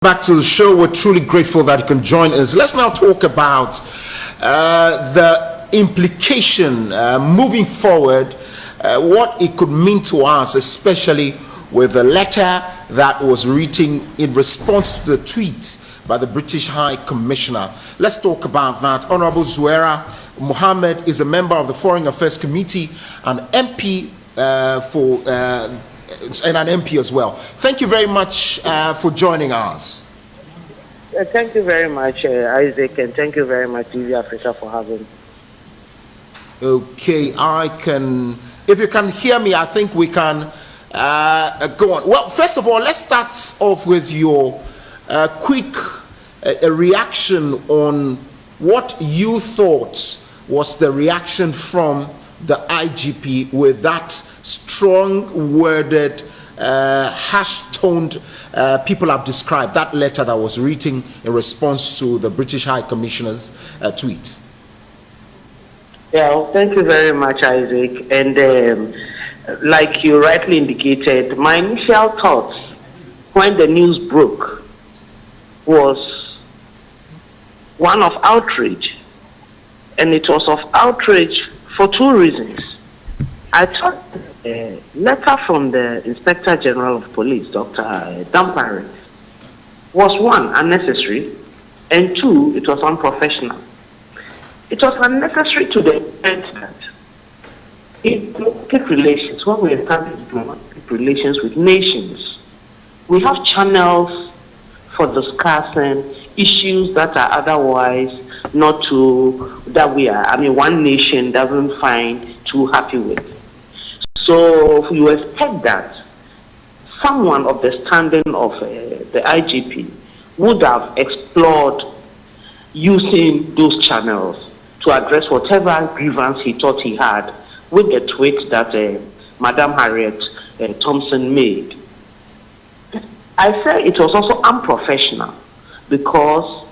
Back to the show. We're truly grateful that you can join us. Let's now talk about the implication moving forward, what it could mean to us, especially with the letter that was written in response to the tweet by the British High Commissioner. Let's talk about that. Honorable Zuera Mohammed is a member of the Foreign Affairs Committee and MP and an MP as well. Thank you very much for joining us. Thank you very much, Isaac, and thank you very much, TV Africa, for having me. Okay, if you can hear me, I think we can go on. Well, first of all, let's start off with your quick reaction on what you thought was the reaction from the IGP with that strong-worded, harsh-toned, people have described that letter that was written in response to the British High Commissioner's tweet. Yeah, well, thank you very much, Isaac. And like you rightly indicated, my initial thoughts when the news broke was one of outrage. And it was of outrage for two reasons. I thought a letter from the Inspector General of Police, Dr. Dampare, was one, unnecessary, and two, it was unprofessional. It was unnecessary to the extent that in diplomatic relations, when we establish diplomatic relations with nations, we have channels for discussing issues that are otherwise not too, that we are, one nation doesn't find too happy with. So you expect that someone of the standing of the IGP would have explored using those channels to address whatever grievance he thought he had with the tweet that Madam Harriet Thompson made. I say it was also unprofessional because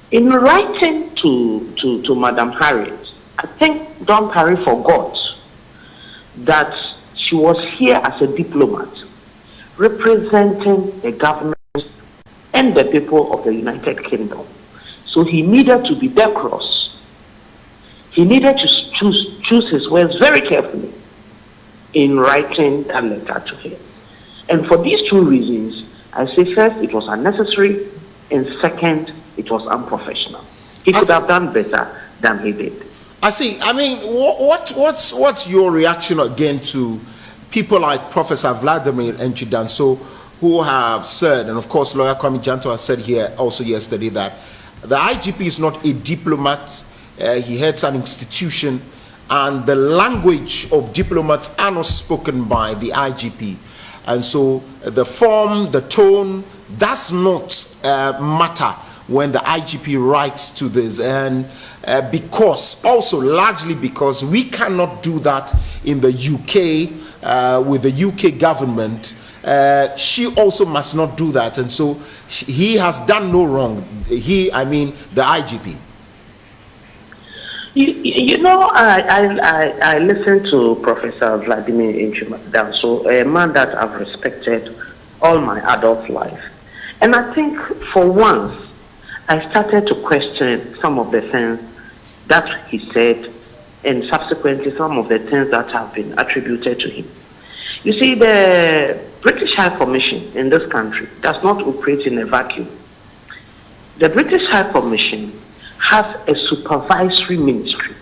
in writing to Madam Harriet, I think Don Parry forgot that she was here as a diplomat representing the government and the people of the United Kingdom. So he needed to be decorous. He needed to choose his words very carefully in writing that letter to her. And for these two reasons, I say first, it was unnecessary, and second, it was unprofessional. He could have done better than he did. I see. What's your reaction again to people like Professor Vladimir Nchidanso, who have said, and of course lawyer Kwame Janto has said here also yesterday, that the IGP is not a diplomat, he heads an institution, and the language of diplomats are not spoken by the IGP. And so the form, the tone does not matter when the IGP writes to this, and because also largely because we cannot do that in the UK with the UK government, she also must not do that, and so he has done no wrong. The IGP. You know, I listened to Professor Vladimir Nchidanso, a man that I've respected all my adult life, and I think for once I started to question some of the things that he said, and subsequently some of the things that have been attributed to him. You see, the British High Commission in this country does not operate in a vacuum. The British High Commission has a supervisory ministry.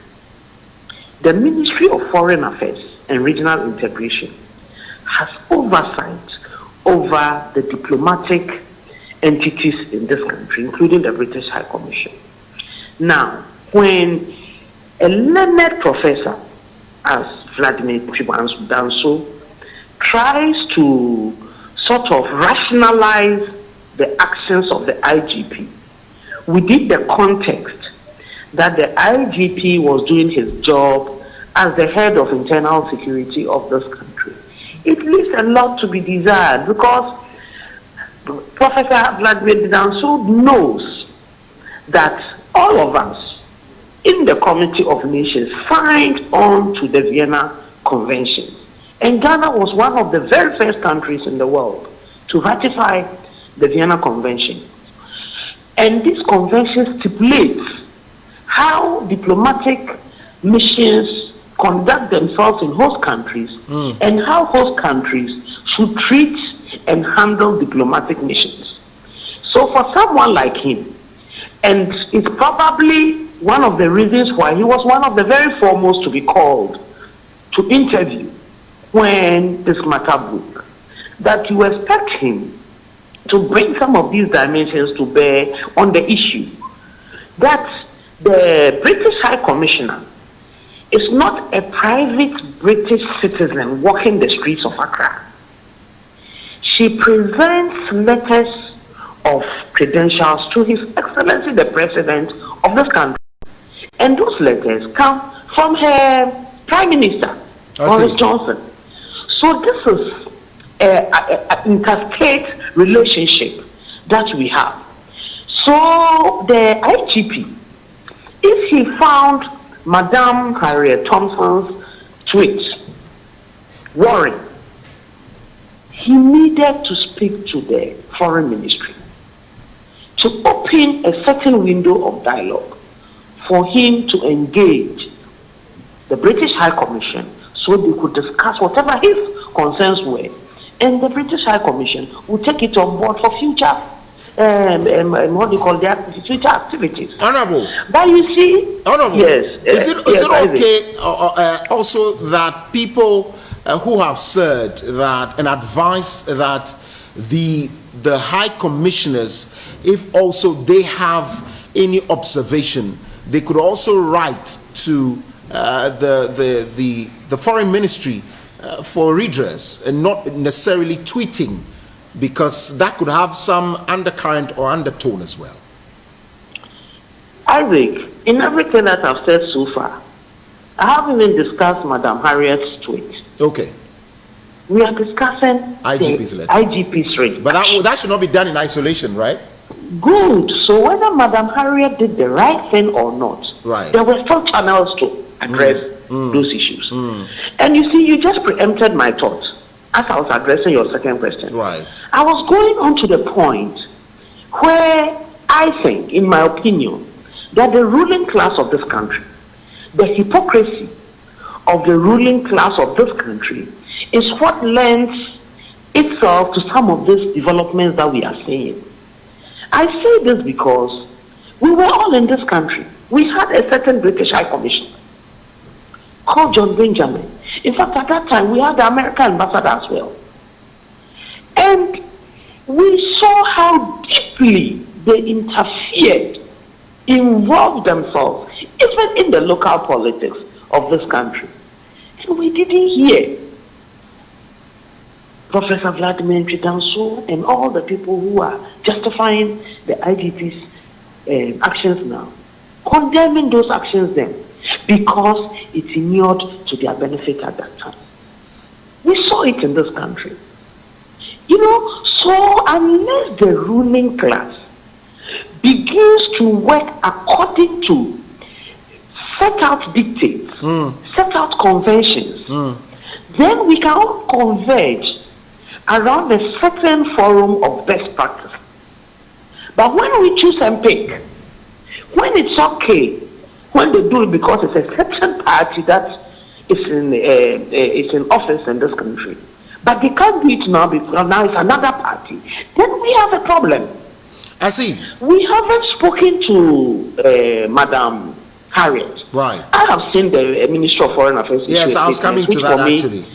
The Ministry of Foreign Affairs and Regional Integration has oversight over the diplomatic entities in this country, including the British High Commission. Now, when a learned professor, as Vladimir Nchidanso, tries to sort of rationalize the actions of the IGP within the context that the IGP was doing his job as the head of internal security of this country, it leaves a lot to be desired, because Professor Vladimir Nchidanso knows that all of us in the Committee of Nations signed on to the Vienna Convention. And Ghana was one of the very first countries in the world to ratify the Vienna Convention. And this convention stipulates how diplomatic missions conduct themselves in host countries and how host countries should treat and handle diplomatic missions. So for someone like him, and it's probably one of the reasons why he was one of the very foremost to be called to interview when this matter broke, that you expect him to bring some of these dimensions to bear on the issue that the British High Commissioner is not a private British citizen walking the streets of Accra. She presents letters of credentials to His Excellency the President of this country. And those letters come from her Prime Minister, Boris Johnson. So this is an interstate relationship that we have. So the IGP, if he found Madame Harriet Thompson's tweet worrying, he needed to speak to the Foreign Ministry to open a certain window of dialogue for him to engage the British High Commission so they could discuss whatever his concerns were. And the British High Commission will take it on board for future, what do you call that, future activities. Honorable. But you see, Honorable. Yes. Is it okay also that people who have said that and advised that the High Commissioners, if also they have any observation, they could also write to the Foreign Ministry for redress and not necessarily tweeting, because that could have some undercurrent or undertone as well? Isaac, in everything that I've said so far, I haven't even discussed Madam Harriet's tweet. Okay. We are discussing IGP's letter. IGP's reaction. But that should not be done in isolation, right? Good. So whether Madam Harriet did the right thing or not, right, there were still channels to address those issues. And you see, you just preempted my thoughts as I was addressing your second question. Right. I was going on to the point where I think, in my opinion, that the ruling class of this country, the hypocrisy of the ruling class of this country, is what lends itself to some of these developments that we are seeing. I say this because we were all in this country. We had a certain British High Commissioner called John Benjamin. In fact, at that time, we had the American ambassador as well. And we saw how deeply they interfered, involved themselves, even in the local politics of this country. And we didn't hear Professor Vladimir Chidanso and all the people who are justifying the IGP's actions now, condemning those actions then, because it inured to their benefit at that time. We saw it in this country. You know, so unless the ruling class begins to work according to set out dictates, set out conventions, then we can all converge around a certain forum of best practice. But when we choose and pick, when it's okay, when they do it because it's a certain party that is in office in this country, but they can't do it now because now it's another party, then we have a problem. I see. We haven't spoken to Madam Harriet. Right. I have seen the Minister of Foreign Affairs. Yes, I was coming to that actually.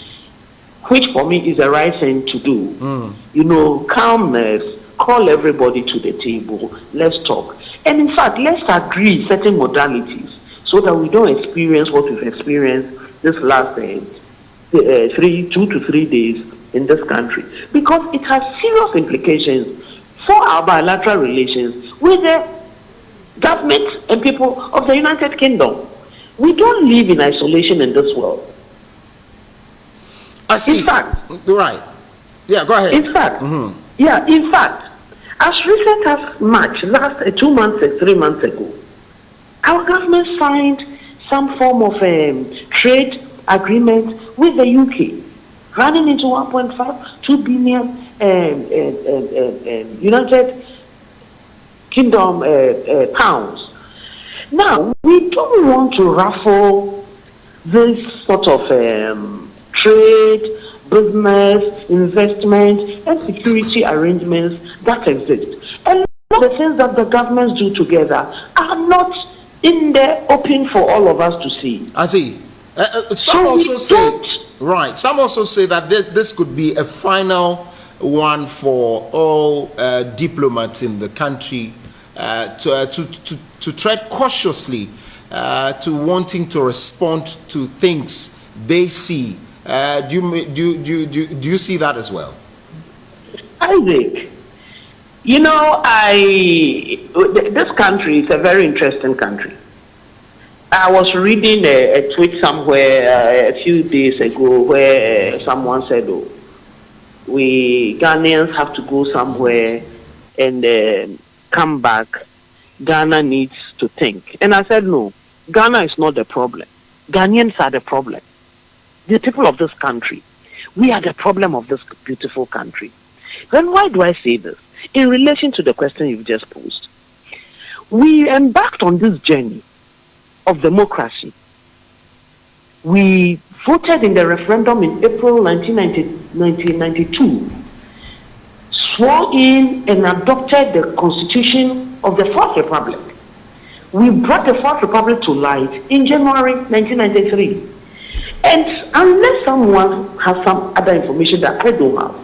Which for me is the right thing to do. You know, calmness, call everybody to the table, let's talk. And in fact, let's agree certain modalities so that we don't experience what we've experienced this last 2 to 3 days in this country. Because it has serious implications for our bilateral relations with the government and people of the United Kingdom. We don't live in isolation in this world. I see. In fact, right. Yeah, go ahead. In fact, in fact, as recent as March, 3 months ago, our government signed some form of trade agreement with the UK, running into 1.52 billion United Kingdom pounds. Now, we don't want to raffle this sort of trade, business, investment, and security arrangements that exist. And the things that the governments do together are not in there open for all of us to see. I see. Some also say, right, some also say that this could be a final one for all diplomats in the country to tread cautiously to wanting to respond to things they see. Do you see that as well? Isaac, you know, this country is a very interesting country. I was reading a tweet somewhere a few days ago where someone said, "Oh, we Ghanaians have to go somewhere and come back. Ghana needs to think." And I said, no, Ghana is not the problem. Ghanaians are the problem. The people of this country, we are the problem of this beautiful country. Then why do I say this? In relation to the question you've just posed, we embarked on this journey of democracy. We voted in the referendum in April 1992, swore in and adopted the Constitution of the Fourth Republic. We brought the Fourth Republic to light in January 1993. And unless someone has some other information that I don't have,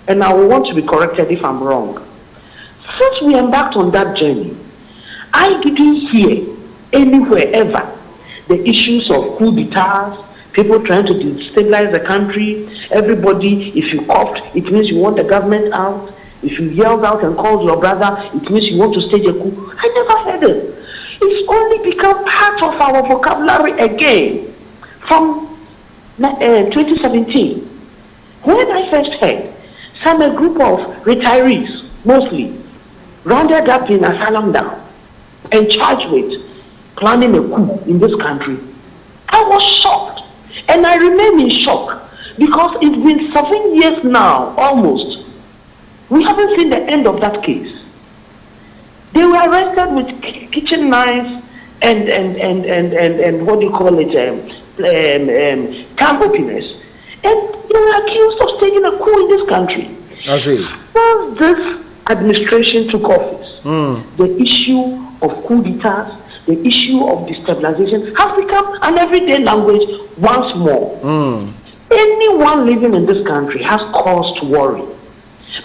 and I will want to be corrected if I'm wrong, since we embarked on that journey, I didn't hear anywhere ever the issues of coup d'etats, people trying to destabilize the country. Everybody, if you coughed, it means you want the government out. If you yelled out and called your brother, it means you want to stage a coup. I never heard it. It's only become part of our vocabulary again from 2017. When I first heard a group of retirees, mostly, rounded up in asylum now and charged with planning a coup in this country, I was shocked. And I remain in shock because it's been 7 years now, almost. We haven't seen the end of that case. They were arrested with kitchen knives and what do you call it, camp openers. And they were accused of staging a coup in this country. I see. Once this administration took office, the issue of coup d'etats, the issue of destabilization has become an everyday language once more. Anyone living in this country has cause to worry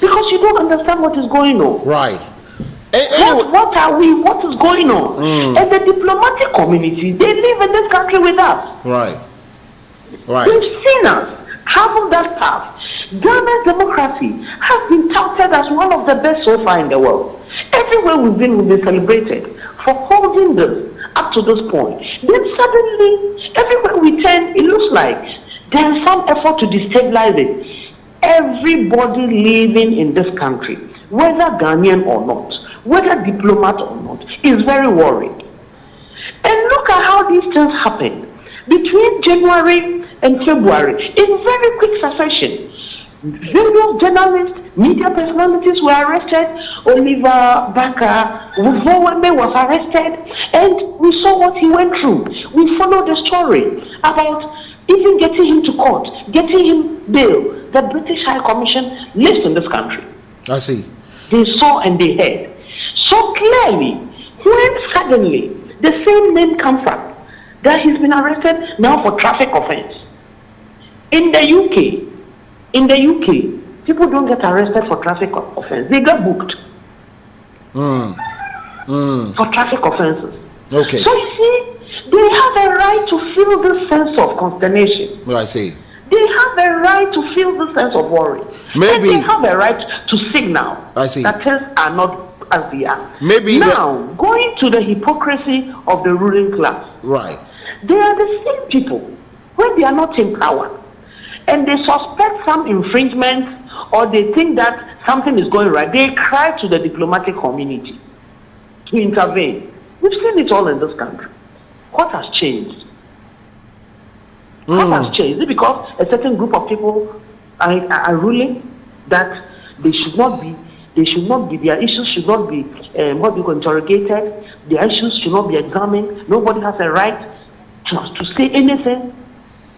because you don't understand what is going on. Right. What are we? What is going on? And the diplomatic community, they live in this country with us. Right. Right. They've seen us travel that path. Ghana's democracy has been touted as one of the best so far in the world. Everywhere we've been celebrated for holding this up to this point. Then suddenly, everywhere we turn, it looks like there is some effort to destabilize it. Everybody living in this country, whether Ghanaian or not, whether diplomat or not, is very worried. And look at how these things happened between January and February in very quick succession. Various journalists, media personalities were arrested. Oliver Banker was arrested, and we saw what he went through. We followed the story about even getting him to court, getting him bail. The British High Commission lives in this country. I see. They saw and they heard. So clearly, when suddenly the same name comes up, that he's been arrested now for traffic offense. In the UK, people don't get arrested for traffic offense. They get booked for traffic offenses. Okay. So you see, they have a right to feel this sense of consternation. I see. They have a right to feel this sense of worry. Maybe. And they have a right to signal that things are not as they are. Maybe now, going to the hypocrisy of the ruling class. Right. They are the same people when they are not in power and they suspect some infringement or they think that something is going right. They cry to the diplomatic community to intervene. We've seen it all in this country. What has changed? What has changed? Is it because a certain group of people are ruling? that they should not be, their issues should not be interrogated, their issues should not be examined. Nobody has a right to say anything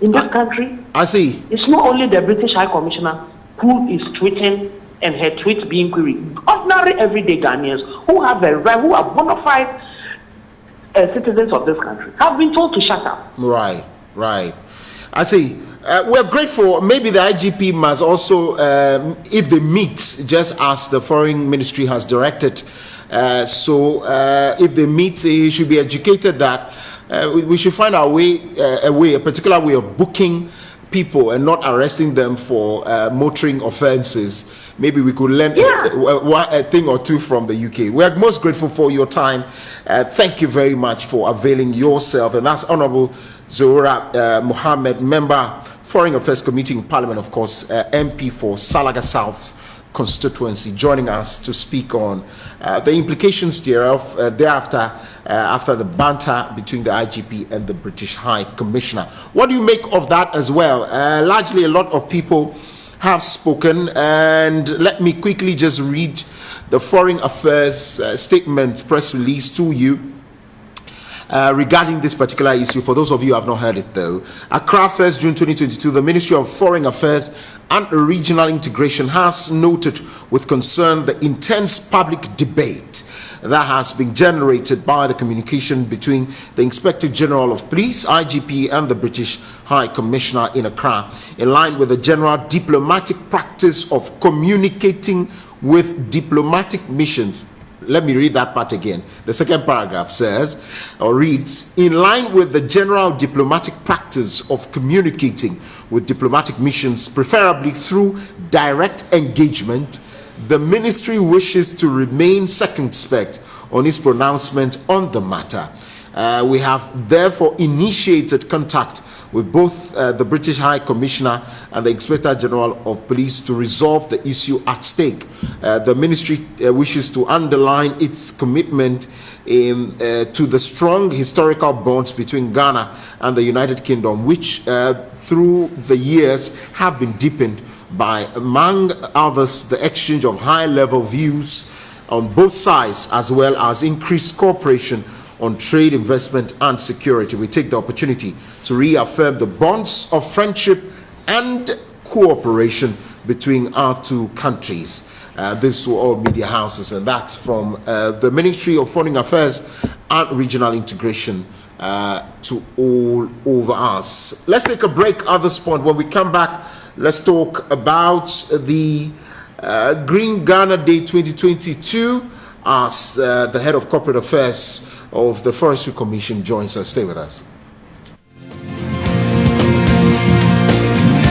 in this country. I see. It's not only the British High Commissioner who is tweeting and her tweets being queried. Ordinary everyday Ghanaians who have a right, who are bona fide citizens of this country, have been told to shut up. Right. I see. We're grateful. Maybe the IGP must also, if they meet, just as the Foreign Ministry has directed, if they meet, he should be educated that we should find our way, a particular way of booking people and not arresting them for motoring offenses. Maybe we could learn a thing or two from the UK. We are most grateful for your time. Thank you very much for availing yourself. And that's Honorable Zohra Mohammed, Member, Foreign Affairs Committee in Parliament, of course, MP for Salaga South constituency, joining us to speak on the implications thereof thereafter after the banter between the IGP and the British High Commissioner. What do you make of that as well? Largely, a lot of people have spoken, and let me quickly just read the Foreign Affairs statement, press release to you regarding this particular issue. For those of you who have not heard it though, Accra 1st June 2022, the Ministry of Foreign Affairs and Regional Integration has noted with concern the intense public debate that has been generated by the communication between the Inspector General of Police, IGP, and the British High Commissioner in Accra, in line with the general diplomatic practice of communicating with diplomatic missions. Let me read that part again. The second paragraph says, or reads, in line with the general diplomatic practice of communicating with diplomatic missions, preferably through direct engagement, the ministry wishes to remain circumspect on its pronouncement on the matter. We have therefore initiated contact with both the British High Commissioner and the Inspector General of Police to resolve the issue at stake. The ministry wishes to underline its commitment to the strong historical bonds between Ghana and the United Kingdom, which through the years have been deepened by, among others, the exchange of high-level views on both sides, as well as increased cooperation on trade, investment, and security. We take the opportunity to reaffirm the bonds of friendship and cooperation between our two countries. This to all media houses, and that's from the Ministry of Foreign Affairs and Regional Integration to all over us. Let's take a break at this point. When we come back, let's talk about the Green Ghana Day 2022 as the head of corporate affairs of the Forestry Commission joins us. Stay with us.